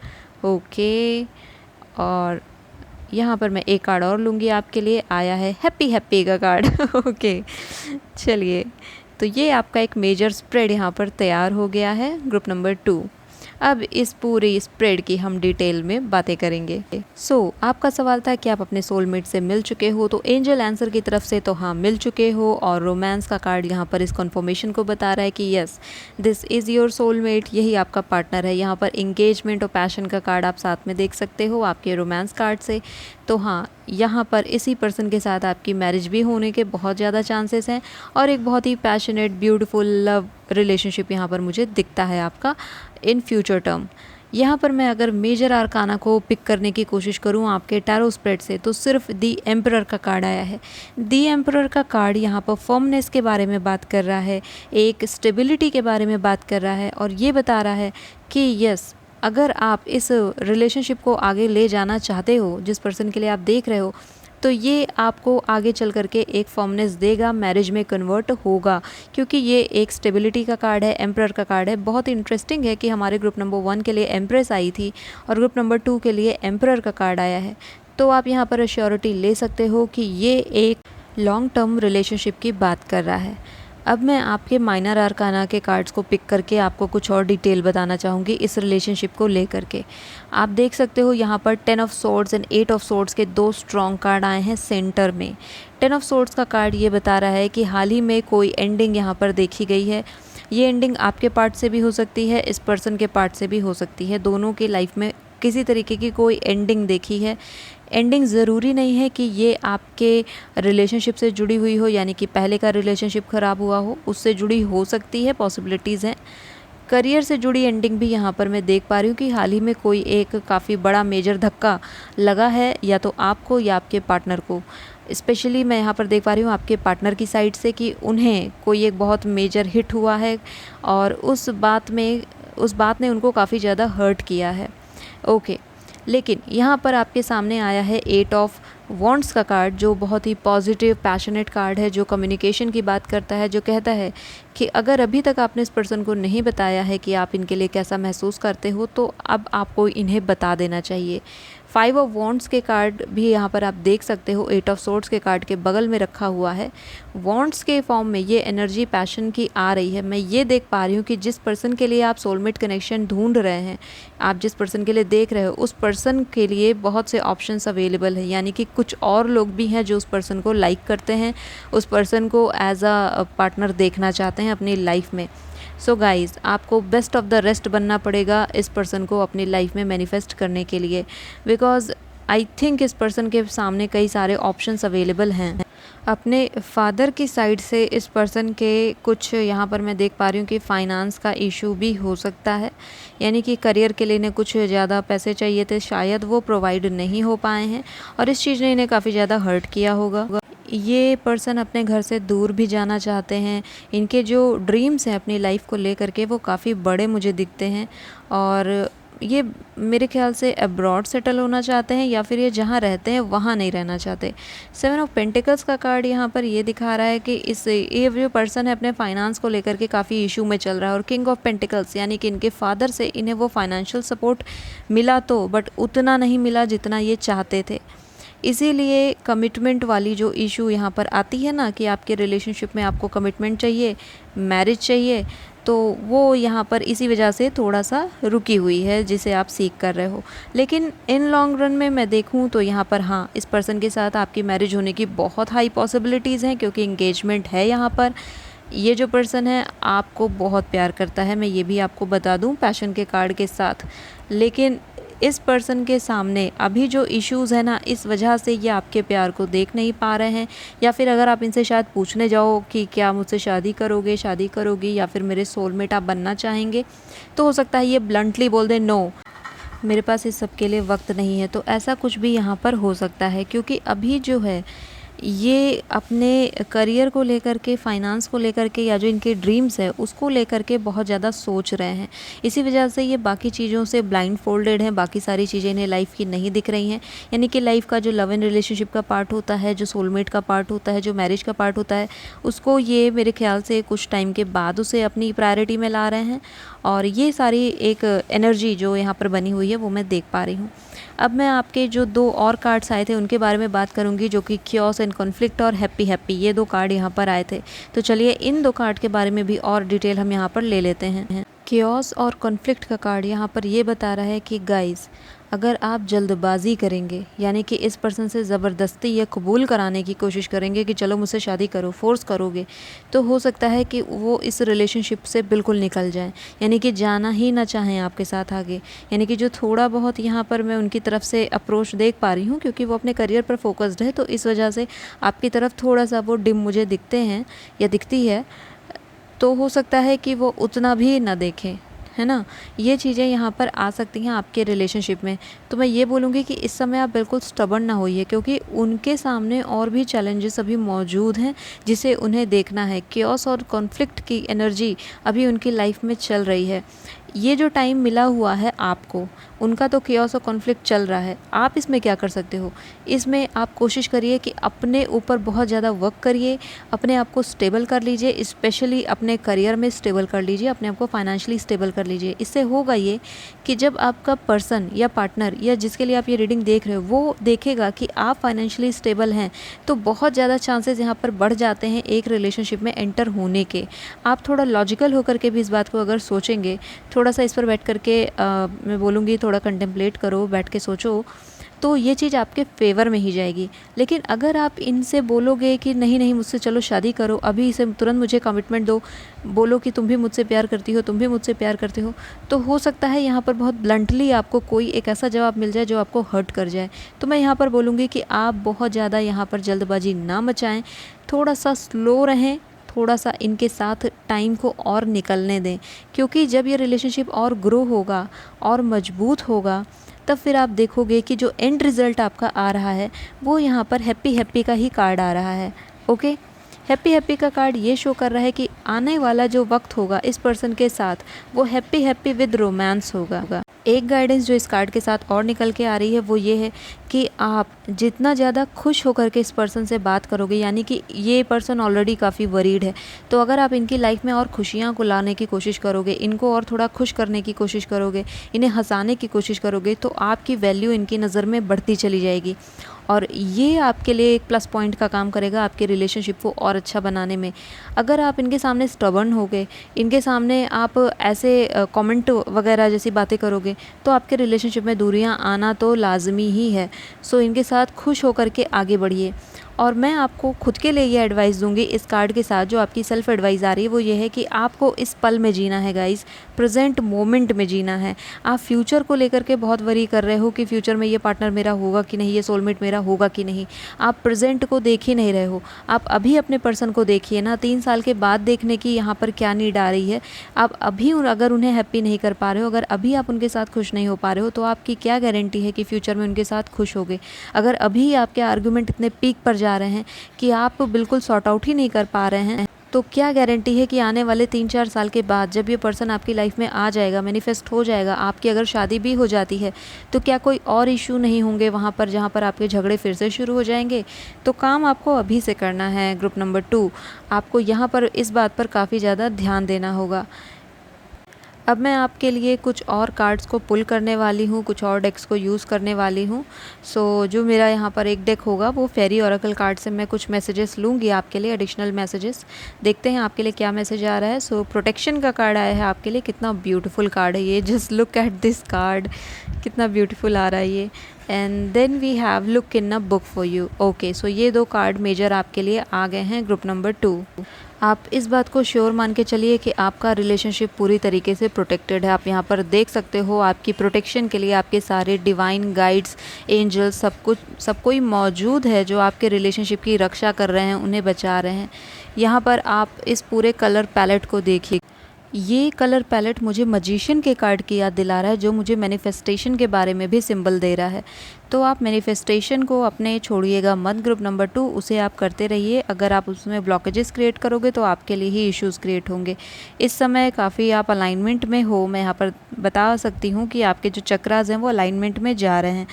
ओके, और यहाँ पर मैं एक कार्ड और लूँगी, आपके लिए आया है हैप्पी हैप्पी का कार्ड। ओके, चलिए तो ये आपका एक मेजर स्प्रेड यहाँ पर तैयार हो गया है ग्रुप नंबर 2। अब इस पूरी स्प्रेड की हम डिटेल में बातें करेंगे। सो आपका सवाल था कि आप अपने सोलमेट से मिल चुके हो, तो एंजल आंसर की तरफ से तो हाँ मिल चुके हो, और रोमांस का कार्ड यहाँ पर इस कन्फर्मेशन को बता रहा है कि yes this is your soulmate, यही आपका पार्टनर है। यहाँ पर इंगेजमेंट और पैशन का कार्ड आप साथ में देख सकते हो आपके रोमांस कार्ड से। तो हाँ, यहाँ पर इसी पर्सन के साथ आपकी मैरिज भी होने के बहुत ज़्यादा चांसेस हैं और एक बहुत ही पैशनेट ब्यूटीफुल लव रिलेशनशिप यहाँ पर मुझे दिखता है आपका इन फ्यूचर टर्म। यहाँ पर मैं अगर मेजर आर्काना को पिक करने की कोशिश करूँ आपके टैरो स्प्रेड से, तो सिर्फ दी एम्परर का कार्ड आया है। दी एम्परर का कार्ड यहाँ पर फर्मनेस के बारे में बात कर रहा है, एक स्टेबिलिटी के बारे में बात कर रहा है और ये बता रहा है कि यस अगर आप इस रिलेशनशिप को आगे ले जाना चाहते हो, जिस पर्सन के लिए आप देख रहे हो, तो ये आपको आगे चल करके एक फॉर्मनेस देगा, मैरिज में कन्वर्ट होगा, क्योंकि ये एक स्टेबिलिटी का कार्ड है, एम्परर का कार्ड है। बहुत इंटरेस्टिंग है कि हमारे ग्रुप नंबर 1 के लिए एम्प्रेस आई थी और ग्रुप नंबर 2 के लिए एम्परर का कार्ड आया है। तो आप यहाँ पर एश्योरिटी ले सकते हो कि ये एक लॉन्ग टर्म रिलेशनशिप की बात कर रहा है। अब मैं आपके माइनर आर्काना के कार्ड्स को पिक करके आपको कुछ और डिटेल बताना चाहूँगी इस रिलेशनशिप को लेकर के। आप देख सकते हो यहाँ पर 10 of swords and 8 of swords के 2 स्ट्रॉन्ग कार्ड आए हैं सेंटर में। 10 ऑफ सोर्ड्स का कार्ड ये बता रहा है कि हाल ही में कोई एंडिंग यहाँ पर देखी गई है। ये एंडिंग आपके पार्ट से भी हो सकती है, इस पर्सन के पार्ट से भी हो सकती है। दोनों की लाइफ में किसी तरीके की कोई एंडिंग देखी है। एंडिंग ज़रूरी नहीं है कि ये आपके रिलेशनशिप से जुड़ी हुई हो, यानी कि पहले का रिलेशनशिप ख़राब हुआ हो, उससे जुड़ी हो सकती है, पॉसिबिलिटीज़ हैं। करियर से जुड़ी एंडिंग भी यहाँ पर मैं देख पा रही हूँ कि हाल ही में कोई एक काफ़ी बड़ा मेजर धक्का लगा है, या तो आपको या आपके पार्टनर को। स्पेशली मैं यहाँ पर देख पा रही हूँ आपके पार्टनर की साइड से कि उन्हें कोई एक बहुत मेजर हिट हुआ है और उस बात ने उनको काफ़ी ज़्यादा हर्ट किया है। ओके, लेकिन यहाँ पर आपके सामने आया है 8 ऑफ वॉन्ड्स का कार्ड जो बहुत ही पॉजिटिव पैशनेट कार्ड है, जो कम्युनिकेशन की बात करता है, जो कहता है कि अगर अभी तक आपने इस पर्सन को नहीं बताया है कि आप इनके लिए कैसा महसूस करते हो, तो अब आपको इन्हें बता देना चाहिए। 5 ऑफ वॉन्ड्स के कार्ड भी यहाँ पर आप देख सकते हो 8 ऑफ सोर्ड्स के कार्ड के बगल में रखा हुआ है। वॉन्ड्स के फॉर्म में ये एनर्जी पैशन की आ रही है। मैं ये देख पा रही हूँ कि जिस पर्सन के लिए आप सोलमेट कनेक्शन ढूंढ रहे हैं, आप जिस पर्सन के लिए देख रहे हो, उस पर्सन के लिए बहुत से ऑप्शंस अवेलेबल है। यानी कि कुछ और लोग भी हैं जो उस पर्सन को लाइक करते हैं, उस पर्सन को एज अ पार्टनर देखना चाहते हैं अपनी लाइफ में। सो गाइज़, आपको बेस्ट ऑफ द रेस्ट बनना पड़ेगा इस पर्सन को अपनी लाइफ में मैनिफेस्ट करने के लिए, बिकॉज आई थिंक इस पर्सन के सामने कई सारे ऑप्शंस अवेलेबल हैं। अपने फादर की साइड से इस पर्सन के कुछ यहाँ पर मैं देख पा रही हूँ कि फाइनेंस का इशू भी हो सकता है। यानी कि करियर के लिए इन्हें कुछ ज़्यादा पैसे चाहिए थे, शायद वो प्रोवाइड नहीं हो पाए हैं और इस चीज़ ने इन्हें काफ़ी ज़्यादा हर्ट किया होगा। ये पर्सन अपने घर से दूर भी जाना चाहते हैं। इनके जो ड्रीम्स हैं अपनी लाइफ को लेकर के, वो काफ़ी बड़े मुझे दिखते हैं और ये मेरे ख्याल से अब्रॉड सेटल होना चाहते हैं या फिर ये जहाँ रहते हैं वहाँ नहीं रहना चाहते। 7 ऑफ पेंटिकल्स का कार्ड यहाँ पर ये दिखा रहा है कि ये जो पर्सन है अपने फाइनेंस को लेकर के काफ़ी इशू में चल रहा है। और किंग ऑफ पेंटिकल्स यानी कि इनके फादर से इन्हें वो फाइनेंशियल सपोर्ट मिला तो, बट उतना नहीं मिला जितना ये चाहते थे। इसीलिए कमिटमेंट वाली जो इशू यहाँ पर आती है ना, कि आपके रिलेशनशिप में आपको कमिटमेंट चाहिए, मैरिज चाहिए, तो वो यहाँ पर इसी वजह से थोड़ा सा रुकी हुई है जिसे आप सीख कर रहे हो। लेकिन इन लॉन्ग रन में मैं देखूँ तो यहाँ पर हाँ, इस पर्सन के साथ आपकी मैरिज होने की बहुत हाई पॉसिबिलिटीज़ हैं, क्योंकि इंगेजमेंट है यहाँ पर। ये जो पर्सन है आपको बहुत प्यार करता है, मैं ये भी आपको बता दूँ पैशन के कार्ड के साथ। लेकिन इस पर्सन के सामने अभी जो इश्यूज़ है ना, इस वजह से ये आपके प्यार को देख नहीं पा रहे हैं। या फिर अगर आप इनसे शायद पूछने जाओ कि क्या मुझसे शादी करोगे, शादी करोगी, या फिर मेरे सोलमेट आप बनना चाहेंगे, तो हो सकता है ये ब्लंटली बोल दे नो, मेरे पास इस सब के लिए वक्त नहीं है। तो ऐसा कुछ भी यहाँ पर हो सकता है, क्योंकि अभी जो है ये अपने करियर को लेकर के, फाइनेंस को लेकर के, या जो इनके ड्रीम्स है उसको लेकर के बहुत ज़्यादा सोच रहे हैं। इसी वजह से ये बाकी चीज़ों से ब्लाइंड फोल्डेड हैं, बाकी सारी चीज़ें इन्हें लाइफ की नहीं दिख रही हैं। यानी कि लाइफ का जो लव एंड रिलेशनशिप का पार्ट होता है, जो सोलमेट का पार्ट होता है, जो मैरिज का पार्ट होता है, उसको ये मेरे ख्याल से कुछ टाइम के बाद उसे अपनी प्रायोरिटी में ला रहे हैं। और ये सारी एक एनर्जी जो यहाँ पर बनी हुई है वो मैं देख पा रही हूँ। अब मैं आपके जो 2 और कार्ड्स आए थे उनके बारे में बात करूंगी, जो कि क्योस एंड कॉन्फ्लिक्ट और हैप्पी हैप्पी, ये 2 कार्ड यहाँ पर आए थे। तो चलिए इन 2 कार्ड के बारे में भी और डिटेल हम यहाँ पर ले लेते हैं। क्योस और कॉन्फ्लिक्ट का कार्ड यहाँ पर ये बता रहा है कि गाइस, अगर आप जल्दबाजी करेंगे, यानी कि इस पर्सन से ज़बरदस्ती या कबूल कराने की कोशिश करेंगे कि चलो मुझसे शादी करो, फोर्स करोगे, तो हो सकता है कि वो इस रिलेशनशिप से बिल्कुल निकल जाएं, यानी कि जाना ही ना चाहें आपके साथ आगे। यानी कि जो थोड़ा बहुत यहाँ पर मैं उनकी तरफ से अप्रोच देख पा रही हूँ, क्योंकि वो अपने करियर पर फोकस्ड है, तो इस वजह से आपकी तरफ थोड़ा सा वो डिम मुझे दिखते हैं या दिखती है। तो हो सकता है कि वो उतना भी ना देखें, है ना। ये चीज़ें यहाँ पर आ सकती हैं आपके रिलेशनशिप में। तो मैं ये बोलूँगी कि इस समय आप बिल्कुल स्टबर्न ना होइए, क्योंकि उनके सामने और भी चैलेंजेस अभी मौजूद हैं जिसे उन्हें देखना है। क्योस और कॉन्फ्लिक्ट की एनर्जी अभी उनकी लाइफ में चल रही है। ये जो टाइम मिला हुआ है आपको, उनका तो क्योस और कॉन्फ्लिक्ट चल रहा है, आप इसमें क्या कर सकते हो? इसमें आप कोशिश करिए कि अपने ऊपर बहुत ज़्यादा वर्क करिए, अपने आप को स्टेबल कर लीजिए, स्पेशली अपने करियर में स्टेबल कर लीजिए, अपने आप को फाइनेंशियली स्टेबल कर लीजिए। इससे होगा ये कि जब आपका पर्सन या पार्टनर या जिसके लिए आप ये रीडिंग देख रहे हो वो देखेगा कि आप फाइनेंशियली स्टेबल हैं, तो बहुत ज़्यादा चांसेस यहाँ पर बढ़ जाते हैं एक रिलेशनशिप में एंटर होने के। आप थोड़ा लॉजिकल होकर के भी इस बात को अगर सोचेंगे, थोड़ा सा इस पर बैठ करके मैं बोलूँगी थोड़ा कंटेम्पलेट करो, बैठ के सोचो, तो ये चीज़ आपके फेवर में ही जाएगी। लेकिन अगर आप इनसे बोलोगे कि नहीं नहीं मुझसे चलो शादी करो, अभी इसे तुरंत मुझे कमिटमेंट दो, बोलो कि तुम भी मुझसे प्यार करती हो, तुम भी मुझसे प्यार करते हो, तो हो सकता है यहाँ पर बहुत ब्लंटली आपको कोई एक ऐसा जवाब मिल जाए जो आपको हर्ट कर जाए। तो मैं यहाँ पर बोलूँगी कि आप बहुत ज़्यादा यहाँ पर जल्दबाजी ना मचाएँ, थोड़ा सा स्लो रहें, थोड़ा सा इनके साथ टाइम को और निकलने दें, क्योंकि जब ये रिलेशनशिप और ग्रो होगा और मजबूत होगा, तब फिर आप देखोगे कि जो एंड रिज़ल्ट आपका आ रहा है वो यहाँ पर हैप्पी हैप्पी का ही कार्ड आ रहा है। ओके, हैप्पी हैप्पी का कार्ड ये शो कर रहा है कि आने वाला जो वक्त होगा इस पर्सन के साथ वो हैप्पी हैप्पी विद रोमांस होगा। एक गाइडेंस जो इस कार्ड के साथ और निकल के आ रही है वो ये है कि आप जितना ज़्यादा खुश होकर के इस पर्सन से बात करोगे, यानी कि ये पर्सन ऑलरेडी काफ़ी वरीड है, तो अगर आप इनकी लाइफ में और खुशियाँ को लाने की कोशिश करोगे, इनको और थोड़ा खुश करने की कोशिश करोगे, इन्हें हंसाने की कोशिश करोगे, तो आपकी वैल्यू इनकी नज़र में बढ़ती चली जाएगी और ये आपके लिए एक प्लस पॉइंट का काम करेगा आपके रिलेशनशिप को और अच्छा बनाने में। अगर आप इनके सामने स्टबर्न हो गए, इनके सामने आप ऐसे कमेंट वगैरह जैसी बातें करोगे, तो आपके रिलेशनशिप में दूरियां आना तो लाजमी ही है। सो इनके साथ खुश होकर के आगे बढ़िए। और मैं आपको खुद के लिए ये एडवाइस दूंगी इस कार्ड के साथ, जो आपकी सेल्फ एडवाइस आ रही है वो ये है कि आपको इस पल में जीना है गाइस, प्रेजेंट मोमेंट में जीना है। आप फ्यूचर को लेकर के बहुत वरी कर रहे हो कि फ्यूचर में ये पार्टनर मेरा होगा कि नहीं, ये सोलमेट मेरा होगा कि नहीं। आप प्रेजेंट को देख ही नहीं रहे हो। आप अभी अपने पर्सन को देखिए ना, 3 साल के बाद देखने की यहाँ पर क्या नीड आ रही है। आप अभी अगर उन्हें हैप्पी नहीं कर पा रहे हो, अगर अभी आप उनके साथ खुश नहीं हो पा रहे हो, तो आपकी क्या गारंटी है कि फ्यूचर में उनके साथ खुश होगे। अगर अभी आपके आर्गूमेंट इतने पीक पर जा रहे हैं कि आप बिल्कुल सॉर्ट आउट ही नहीं कर पा रहे हैं, तो क्या गारंटी है कि आने वाले 3-4 साल के बाद जब ये पर्सन आपकी लाइफ में आ जाएगा, मैनिफेस्ट हो जाएगा, आपकी अगर शादी भी हो जाती है, तो क्या कोई और इशू नहीं होंगे वहाँ पर जहाँ पर आपके झगड़े फिर से शुरू हो जाएंगे। तो काम आपको अभी से करना है। ग्रुप नंबर 2, आपको यहाँ पर इस बात पर काफ़ी ज़्यादा ध्यान देना होगा। अब मैं आपके लिए कुछ और कार्ड्स को पुल करने वाली हूँ, कुछ और डेक्स को यूज़ करने वाली हूँ। सो जो मेरा यहाँ पर एक डेक होगा वो फेरी ओरेकल कार्ड से मैं कुछ मैसेजेस लूँगी आपके लिए, एडिशनल मैसेजेस। देखते हैं आपके लिए क्या मैसेज आ रहा है। सो प्रोटेक्शन का कार्ड आया है आपके लिए। कितना ब्यूटीफुल कार्ड है ये, just look at this card, कितना ब्यूटीफुल आ रहा है ये। And then we have look in a book for you. Okay, so ये 2 कार्ड मेजर आपके लिए आ गए हैं ग्रुप नंबर 2। आप इस बात को श्योर मान के चलिए कि आपका रिलेशनशिप पूरी तरीके से प्रोटेक्टेड है। आप यहाँ पर देख सकते हो आपकी प्रोटेक्शन के लिए आपके सारे डिवाइन गाइड्स, एंजल्स, सब कोई मौजूद है जो आपके रिलेशनशिप की रक्षा कर रहे हैं, उन्हें बचा रहे हैं। यहाँ पर आप इस पूरे कलर पैलेट को देखिए। ये कलर पैलेट मुझे मजिशियन के कार्ड की याद दिला रहा है, जो मुझे मैनिफेस्टेशन के बारे में भी सिंबल दे रहा है। तो आप मैनिफेस्टेशन को अपने छोड़िएगा मत। ग्रुप नंबर 2, उसे आप करते रहिए। अगर आप उसमें ब्लॉकेजेस क्रिएट करोगे तो आपके लिए ही इश्यूज़ क्रिएट होंगे। इस समय काफ़ी आप अलाइनमेंट में हो। मैं यहाँ पर बता सकती हूँ कि आपके जो चक्रास हैं वो अलाइनमेंट में जा रहे हैं।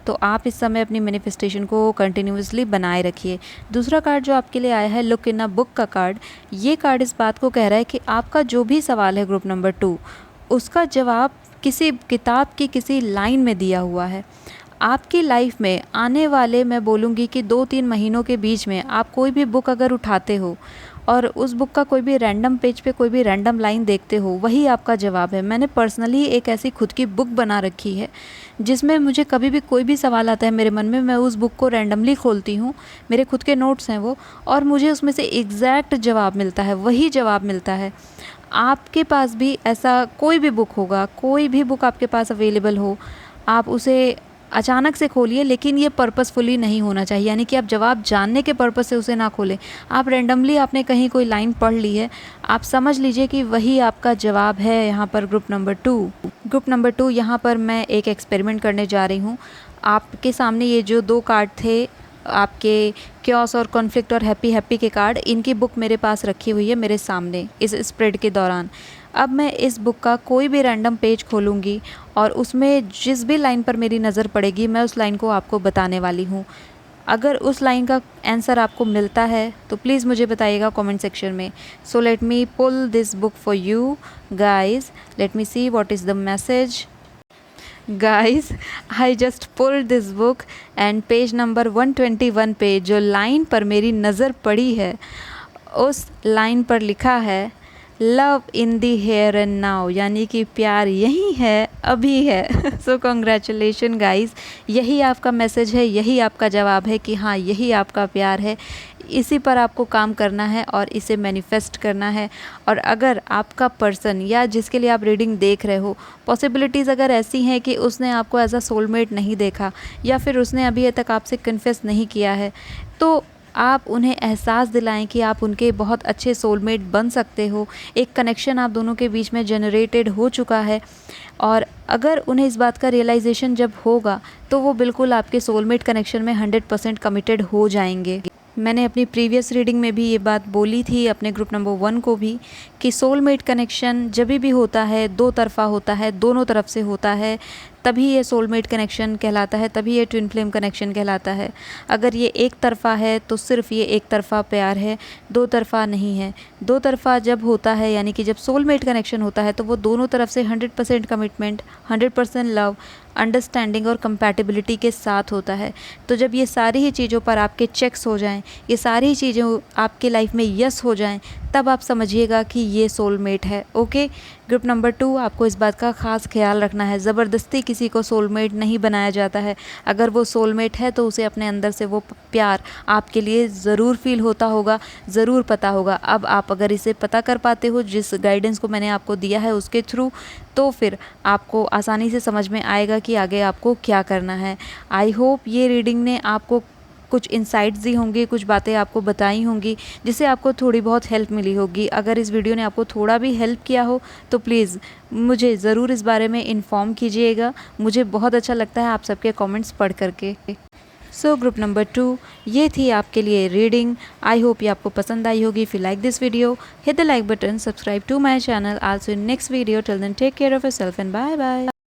तो आप इस समय अपनी मैनिफेस्टेशन को कंटिन्यूसली बनाए रखिए। दूसरा कार्ड जो आपके लिए आया है, लुक इन अ बुक का कार्ड। ये कार्ड इस बात को कह रहा है कि आपका जो भी सवाल है ग्रुप नंबर 2, उसका जवाब किसी किताब की किसी लाइन में दिया हुआ है। आपकी लाइफ में आने वाले, मैं बोलूँगी कि 2-3 महीनों के बीच में आप कोई भी बुक अगर उठाते हो और उस बुक का कोई भी रैंडम पेज पे कोई भी रैंडम लाइन देखते हो, वही आपका जवाब है। मैंने पर्सनली एक ऐसी खुद की बुक बना रखी है जिसमें मुझे कभी भी कोई भी सवाल आता है मेरे मन में, मैं उस बुक को रैंडमली खोलती हूँ, मेरे खुद के नोट्स हैं वो, और मुझे उसमें से एग्जैक्ट जवाब मिलता है, वही जवाब मिलता है। आपके पास भी ऐसा कोई भी बुक होगा, कोई भी बुक आपके पास अवेलेबल हो, आप उसे अचानक से खोलिए, लेकिन ये पर्पसफुली नहीं होना चाहिए, यानी कि आप जवाब जानने के पर्पस से उसे ना खोलें। आप रैंडमली आपने कहीं कोई लाइन पढ़ ली है, आप समझ लीजिए कि वही आपका जवाब है यहाँ पर ग्रुप नंबर 2। ग्रुप नंबर 2, यहाँ पर मैं एक एक्सपेरिमेंट करने जा रही हूँ। आपके सामने ये जो 2 कार्ड थे, आपके क्योस और कॉन्फ्लिक्ट और हैप्पी के कार्ड, इनकी बुक मेरे पास रखी हुई है मेरे सामने इस स्प्रेड के दौरान। अब मैं इस बुक का कोई भी रैंडम पेज खोलूँगी और उसमें जिस भी लाइन पर मेरी नज़र पड़ेगी मैं उस लाइन को आपको बताने वाली हूँ। अगर उस लाइन का आंसर आपको मिलता है तो प्लीज़ मुझे बताइएगा कमेंट सेक्शन में। So let me pull this book for you guys, let me see what is the message. Guys, I just pulled this book and page number 121 पे जो लाइन पर मेरी नज़र पड़ी है, उस लाइन पर लिखा है love in the here and now, यानी कि प्यार यही है, अभी है। सो कॉन्ग्रेचुलेशन गाइज, यही आपका मैसेज है, यही आपका जवाब है कि हाँ यही आपका प्यार है। इसी पर आपको काम करना है और इसे मैनिफेस्ट करना है। और अगर आपका पर्सन या जिसके लिए आप रीडिंग देख रहे हो, पॉसिबिलिटीज़ अगर ऐसी हैं कि उसने आपको एज अ सोलमेट नहीं देखा या फिर उसने अभी तक आपसे कन्फेस नहीं किया है, तो आप उन्हें एहसास दिलाएं कि आप उनके बहुत अच्छे सोलमेट बन सकते हो। एक कनेक्शन आप दोनों के बीच में जनरेटेड हो चुका है, और अगर उन्हें इस बात का रियलाइजेशन जब होगा तो वो बिल्कुल आपके सोलमेट कनेक्शन में 100% कमिटेड हो जाएंगे। मैंने अपनी प्रीवियस रीडिंग में भी ये बात बोली थी अपने ग्रुप नंबर 1 को भी, कि सोलमेट कनेक्शन जब भी होता है दो तरफ़ा होता है, दोनों तरफ से होता है, तभी ये सोलमेट कनेक्शन कहलाता है, तभी ये ट्विन फ्लेम कनेक्शन कहलाता है। अगर ये एक तरफ़ा है तो सिर्फ ये एक तरफ़ा प्यार है, दो तरफ़ा नहीं है। दो तरफ़ा जब होता है, यानी कि जब सोलमेट कनेक्शन होता है, तो वो दोनों तरफ से 100% कमिटमेंट, 100% लव, अंडरस्टैंडिंग और कंपैटिबिलिटी के साथ होता है। तो जब ये सारी ही चीज़ों पर आपके चेक्स हो जाएं, ये सारी ही चीज़ें आपके लाइफ में यस हो जाएं, तब आप समझिएगा कि ये सोलमेट है। ओके, ग्रुप नंबर 2, आपको इस बात का ख़ास ख्याल रखना है, ज़बरदस्ती किसी को सोलमेट नहीं बनाया जाता है। अगर वो सोलमेट है तो उसे अपने अंदर से वो प्यार आपके लिए ज़रूर फील होता होगा, ज़रूर पता होगा। अब आप अगर इसे पता कर पाते हो जिस गाइडेंस को मैंने आपको दिया है उसके थ्रू, तो फिर आपको आसानी से समझ में आएगा कि आगे आपको क्या करना है। आई होप ये रीडिंग ने आपको कुछ इंसाइट्स दी होंगी, कुछ बातें आपको बताई होंगी, जिससे आपको थोड़ी बहुत हेल्प मिली होगी। अगर इस वीडियो ने आपको थोड़ा भी हेल्प किया हो तो प्लीज़ मुझे ज़रूर इस बारे में इन्फॉर्म कीजिएगा। मुझे बहुत अच्छा लगता है आप सबके कमेंट्स पढ़ करके। सो ग्रुप नंबर 2, ये थी आपके लिए रीडिंग। आई होप ये आपको पसंद आई होगी। If you like this video, hit the like button, subscribe to my channel, also in next video. Till then take care of yourself and bye bye.